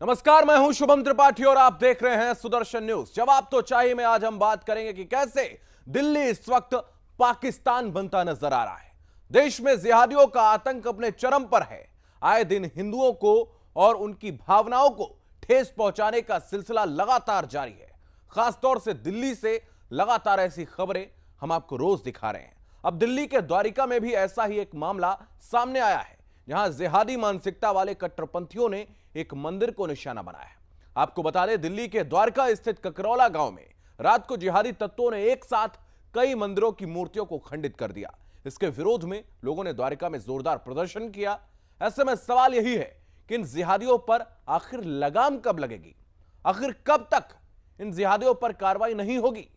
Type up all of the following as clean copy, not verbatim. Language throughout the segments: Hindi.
नमस्कार, मैं हूं शुभम त्रिपाठी और आप देख रहे हैं सुदर्शन न्यूज। जवाब तो चाहिए में आज हम बात करेंगे कि कैसे दिल्ली इस वक्त पाकिस्तान बनता नजर आ रहा है। देश में जिहादियों का आतंक अपने चरम पर है। आए दिन हिंदुओं को और उनकी भावनाओं को ठेस पहुंचाने का सिलसिला लगातार जारी है। खासतौर से दिल्ली से लगातार ऐसी खबरें हम आपको रोज दिखा रहे हैं। अब दिल्ली के द्वारिका में भी ऐसा ही एक मामला सामने आया है, जहां जिहादी मानसिकता वाले कट्टरपंथियों ने एक मंदिर को निशाना बनाया है। आपको बता दें, दिल्ली के द्वारका स्थित ककरौला गांव में रात को जिहादी तत्वों ने एक साथ कई मंदिरों की मूर्तियों को खंडित कर दिया। इसके विरोध में लोगों ने द्वारका में जोरदार प्रदर्शन किया। ऐसे में सवाल यही है कि इन जिहादियों पर आखिर लगाम कब लगेगी? आखिर कब तक इन जिहादियों पर कार्रवाई नहीं होगी?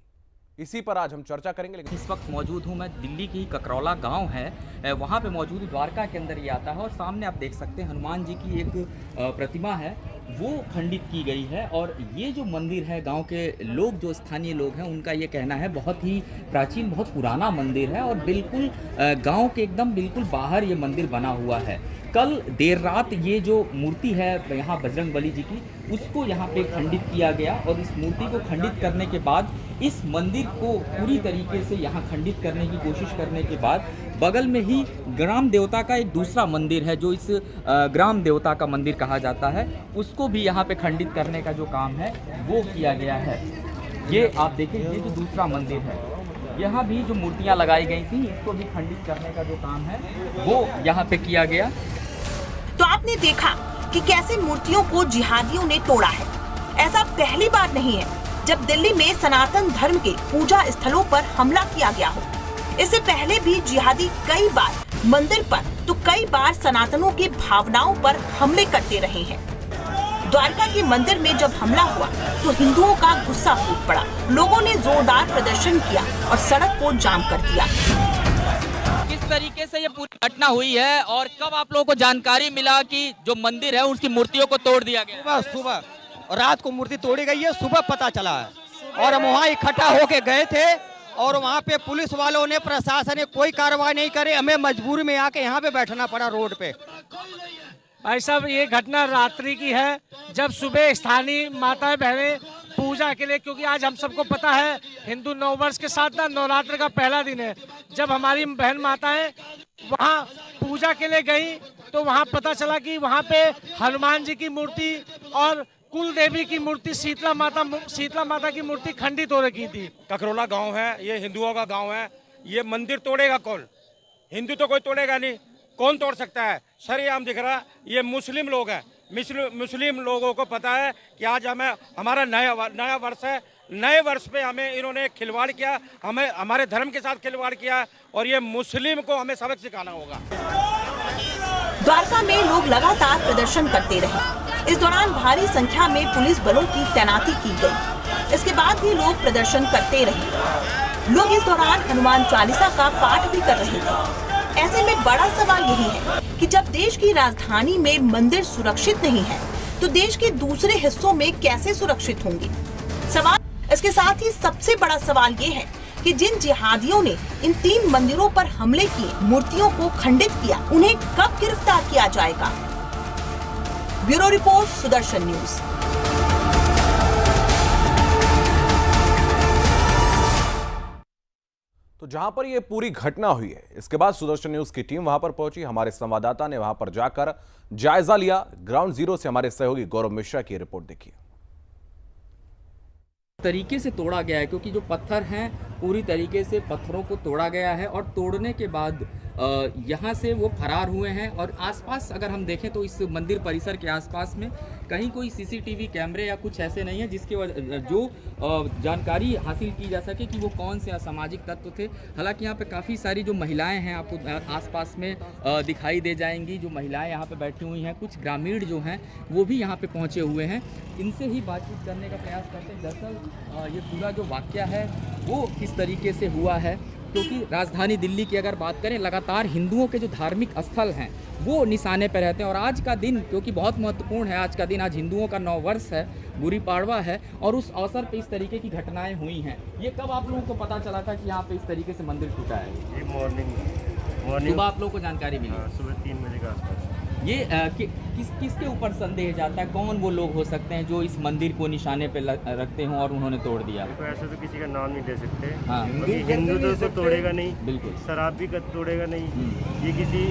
इसी पर आज हम चर्चा करेंगे। लेकिन इस वक्त मौजूद हूँ मैं दिल्ली की ककरौला गांव है, वहाँ पे मौजूद द्वारका के अंदर ये आता है और सामने आप देख सकते हैं हनुमान जी की एक प्रतिमा है, वो खंडित की गई है। और ये जो मंदिर है, गांव के लोग, जो स्थानीय लोग हैं, उनका ये कहना है बहुत ही प्राचीन, बहुत पुराना मंदिर है और बिल्कुल गांव के एकदम बिल्कुल बाहर ये मंदिर बना हुआ है। कल देर रात ये जो मूर्ति है यहाँ बजरंगबली जी की, उसको यहाँ पे खंडित किया गया और इस मूर्ति को खंडित करने के बाद इस मंदिर को पूरी तरीके से यहाँ खंडित करने की कोशिश करने के बाद बगल में ही ग्राम देवता का एक दूसरा मंदिर है, जो इस ग्राम देवता का मंदिर कहा जाता है, उसको भी यहाँ पे खंडित करने का जो काम है वो किया गया है। ये आप देखें, ये जो दूसरा मंदिर है, यहाँ भी जो मूर्तियाँ लगाई गई थी, इसको भी खंडित करने का जो काम है वो यहाँ पे किया गया। तो आपने देखा कि कैसे मूर्तियों को जिहादियों ने तोड़ा है। ऐसा पहली बार नहीं है जब दिल्ली में सनातन धर्म के पूजा स्थलों पर हमला किया गया हो। इससे पहले भी जिहादी कई बार मंदिर पर तो कई बार सनातनों की भावनाओं पर हमले करते रहे हैं। द्वारका के मंदिर में जब हमला हुआ तो हिंदुओं का गुस्सा फूट पड़ा। लोगों ने जोरदार प्रदर्शन किया और सड़क को जाम कर दिया। किस तरीके से ये पूरी घटना हुई है और कब आप लोगों को जानकारी मिला कि जो मंदिर है उसकी मूर्तियों को तोड़ दिया गया? सुबह और रात को मूर्ति तोड़ी गई है, सुबह पता चला है और हम वहाँ इकट्ठा होके गए थे और वहाँ पे पुलिस वालों ने, प्रशासन ने कोई कार्रवाई नहीं करे। हमें मजबूरी में आके यहाँ पे बैठना पड़ा रोड पे। भाई साहब, ये घटना रात्रि की है, जब सुबह स्थानीय माताएं बहनें पूजा के लिए, क्योंकि आज हम सबको पता है हिंदू नववर्ष के साथ ना नवरात्र का पहला दिन है, जब हमारी बहन माताएं वहाँ पूजा के लिए गई तो वहाँ पता चला कि वहाँ पे हनुमान जी की मूर्ति और कुल देवी की मूर्ति, शीतला माता की मूर्ति खंडित हो रखी थी। ककरौला गांव है, ये हिंदुओं का गांव है। ये मंदिर तोड़ेगा कौन? हिंदू तो कोई तोड़ेगा नहीं। कौन तोड़ सकता है? सरेआम दिख रहा, ये मुस्लिम लोग हैं। मुस्लिम लोगों को पता है कि आज हमें हमारा नया वर्ष है। नए वर्ष पे हमें इन्होंने खिलवाड़ किया, हमें हमारे धर्म के साथ खिलवाड़ किया और ये मुस्लिम को हमें सबक सिखाना होगा। द्वारका में लोग लगातार प्रदर्शन करते रहे। इस दौरान भारी संख्या में पुलिस बलों की तैनाती की गई। इसके बाद भी लोग प्रदर्शन करते रहे। लोग इस दौरान हनुमान चालीसा का पाठ भी कर रहे थे। ऐसे में बड़ा सवाल यही है कि जब देश की राजधानी में मंदिर सुरक्षित नहीं है, तो देश के दूसरे हिस्सों में कैसे सुरक्षित होंगे? इसके साथ ही सबसे बड़ा सवाल ये है कि जिन जिहादियों ने इन 3 मंदिरों पर हमले किए, मूर्तियों को खंडित किया, उन्हें कब गिरफ्तार किया जाएगा? Bureau report, Sudarshan news. तो जहां पर यह पूरी घटना हुई है, इसके बाद सुदर्शन न्यूज की टीम वहां पर पहुंची। हमारे संवाददाता ने वहां पर जाकर जायजा लिया। ग्राउंड जीरो से हमारे सहयोगी गौरव मिश्रा की रिपोर्ट देखिए। तरीके से तोड़ा गया है, क्योंकि जो पत्थर हैं पूरी तरीके से पत्थरों को तोड़ा गया है और तोड़ने के बाद यहाँ से वो फरार हुए हैं। और आसपास अगर हम देखें तो इस मंदिर परिसर के आसपास में कहीं कोई सीसीटीवी कैमरे या कुछ ऐसे नहीं है जिसके जो जानकारी हासिल की जा सके कि वो कौन से असामाजिक तत्व थे। हालांकि यहाँ पे काफ़ी सारी जो महिलाएं हैं आपको आसपास में दिखाई दे जाएंगी। जो महिलाएं यहाँ पे बैठी हुई हैं, कुछ ग्रामीण जो हैं वो भी यहाँ पे पहुँचे हुए हैं। इनसे ही बातचीत करने का प्रयास करते हैं। दरअसल ये पूरा जो वाक़या है वो किस तरीके से हुआ है, क्योंकि राजधानी दिल्ली की अगर बात करें, लगातार हिंदुओं के जो धार्मिक स्थल हैं वो निशाने पर रहते हैं। और आज का दिन क्योंकि बहुत महत्वपूर्ण है, आज का दिन, आज हिंदुओं का नववर्ष है, गुड़ी पाड़वा है, और उस अवसर पे इस तरीके की घटनाएं हुई हैं। ये कब आप लोगों को पता चला था कि यहाँ पे इस तरीके से मंदिर टूटा है? ये मॉर्निंग सुबह आप लोगों को जानकारी मिली? सुबह 3 बजे का आसपास। ये किसके ऊपर संदेह जाता है, कौन वो लोग हो सकते हैं जो इस मंदिर को निशाने पे रखते हों और उन्होंने तोड़ दिया? देखो ऐसे तो किसी का नाम नहीं दे सकते। हाँ। हिंदू तो तोड़ेगा नहीं, बिल्कुल। शराब भी तोड़ेगा नहीं। ये किसी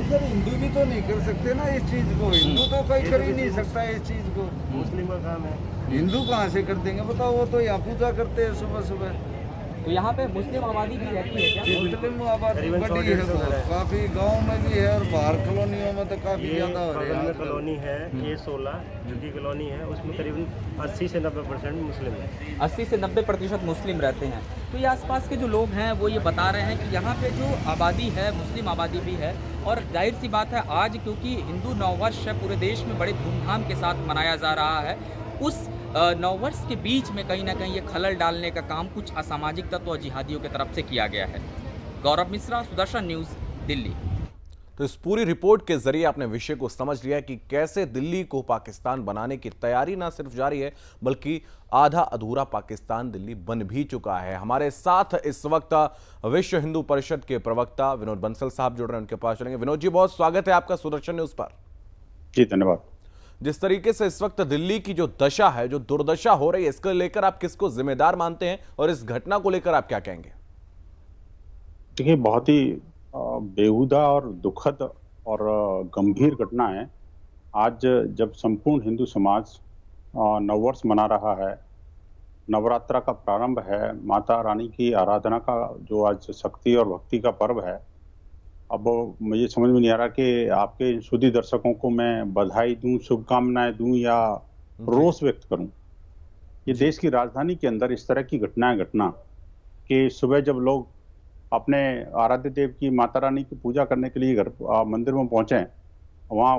सर हिंदू भी तो नहीं कर सकते ना इस चीज को, हिंदू तो कोई कर ही नहीं सकता इस चीज को। मुस्लिम का काम है। हिंदू कहाँ से कर देंगे बताओ, वो तो यहाँ पूजा करते हैं सुबह सुबह। तो यहाँ पे मुस्लिम आबादी भी रहती है क्या? मुस्लिम आबादी करीबन बड़ी है, 100-150 घर है। काफी गांव में भी है और बाहर कॉलोनियों में तो काफी ये ज्यादा हो बगल रहा में है। कॉलोनी है A16 जो कि कॉलोनी है, उसमें करीबन 80 से 90% मुस्लिम है। 80 से 90% मुस्लिम रहते हैं। तो ये आसपास के जो लोग हैं वो ये बता रहे हैं कि यहाँ पे जो आबादी है मुस्लिम आबादी भी है, और जाहिर सी बात है आज क्योंकि हिंदू नववर्ष है पूरे देश में बड़े धूमधाम के साथ मनाया जा रहा है, उस नववर्ष के बीच में कहीं ना कहीं ये खलल डालने का काम कुछ असामाजिक तत्व और जिहादियों की तरफ से किया गया है। गौरव मिश्रा, सुदर्शन न्यूज़, दिल्ली। तो इस पूरी रिपोर्ट के जरिए आपने विषय को समझ लिया कि कैसे दिल्ली को पाकिस्तान बनाने की तैयारी ना सिर्फ जारी है बल्कि आधा अधूरा पाकिस्तान दिल्ली बन भी चुका है। हमारे साथ इस वक्त विश्व हिंदू परिषद के प्रवक्ता विनोद बंसल साहब जुड़ रहे हैं, उनके पास चलेंगे। विनोद जी, बहुत स्वागत है आपका सुदर्शन न्यूज पर। जी धन्यवाद। जिस तरीके से इस वक्त दिल्ली की जो दशा है, जो दुर्दशा हो रही है, इसको लेकर आप किसको जिम्मेदार मानते हैं और इस घटना को लेकर आप क्या कहेंगे? देखिए, बहुत ही बेहुदा और दुखद और गंभीर घटना है। आज जब संपूर्ण हिंदू समाज नववर्ष मना रहा है, नवरात्रा का प्रारंभ है, माता रानी की आराधना का जो आज शक्ति और भक्ति का पर्व है, अब मुझे समझ में नहीं आ रहा कि आपके सुधी दर्शकों को मैं बधाई दूं, शुभकामनाएं दूं या रोष व्यक्त करूं। ये देश की राजधानी के अंदर इस तरह की घटनाएं घटना कि सुबह जब लोग अपने आराध्य देव की माता रानी की पूजा करने के लिए मंदिर में पहुंचे, वहाँ